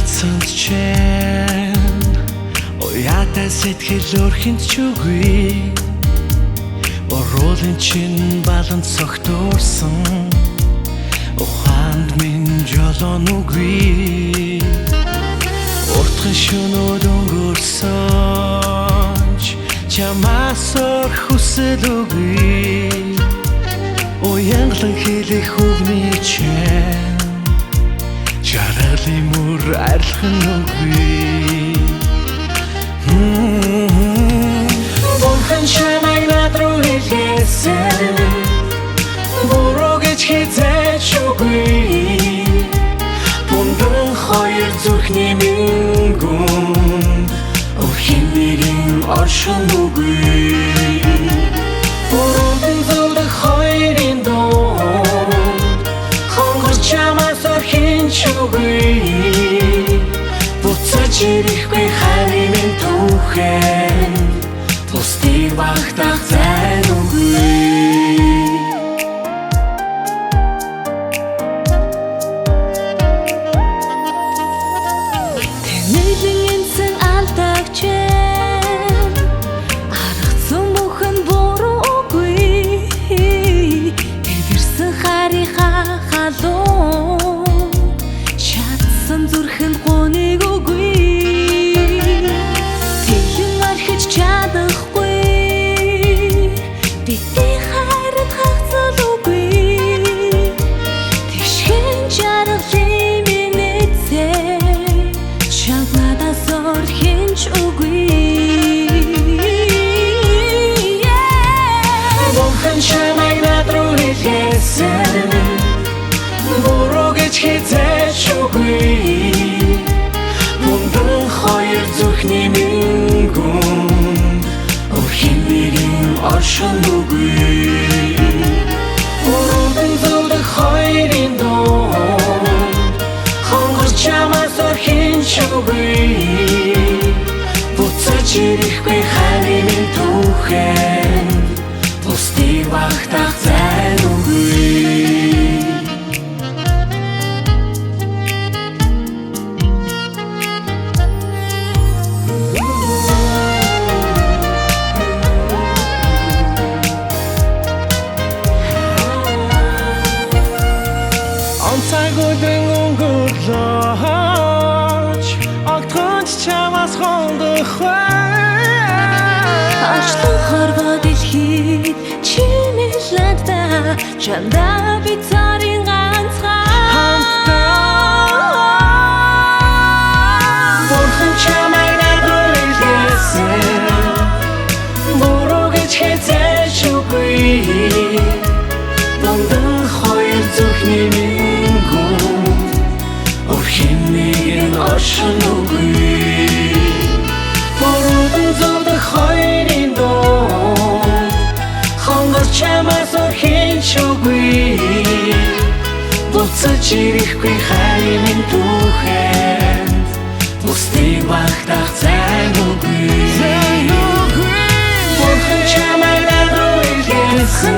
Чадсанд чинь уяатай сэтгэл өрхөнд ч үгүй Оруулын чинь балан цогтуурсан ухаанд минь жолон үгүй Уртхан шөнөд өнгөрсөнч чамаас ор хүсэл үгүй Уянгалан хэлэх үгний чинь Жаргалын мөр арилхан үгүй Бурхан чамайг над руу хэлээсэн Буруу гэж хизээч үгүй Бундан хоёр зүрхний мингүнд Өрхийн нэгэн оршин үгүй Буруудан зулдах хоёрын дунд Хонгорч чамаас орхийн ч үгүй Буцаж ирэхгүй харин минь түүхэн Бусдыг багтаах зайн үгүй Тэнэлэн энсэн алдагчэн Аргацсан бүхэн буруу үгүй Эвэрсэн харийнхаа халуун Чадсан зүрхэнд гуниг үгүй Тэлэн орхиж чадахгүй Бидний хайранд хагцал үгүй Тэгшхэн жаргалын минь эзэн Чамд надаас орхийн ч үгүй Бурхан чамайг над руу хэлээсэн Буруу гэж хизээч үгүй Бундан хоёр зүрхний мингүнд Өрхийн нэгэн оршин үгүй Буруудан зулдах хоёрын дунд Хонгорч чамаас орхийн ч үгүй Буцаж ирэхгүй харин минь түүхэн Бусдыг багтаах зайн үгүй Онцгойдын өнгөрлөөч Огтхонч чамаас хондох Ачлан хорвоо дэлхийд чимэлэнтэ Чамдаа би царин ганцхан Бурхан чамайг над руу хэлээсэн Буруу гэж хизээч үгүй Бундан хоёр зүрхний мингүнд Өрхийн нэгэн оршин үгүй Буруудан зулдах хоёрын дунд Хонгорч чамаас орхийн ч үгүй Буцаж ирэхгүй харин минь түүхэнд Бусдыг багтаах зайн үгүй Бурхан чамайг над руу хэлээсэн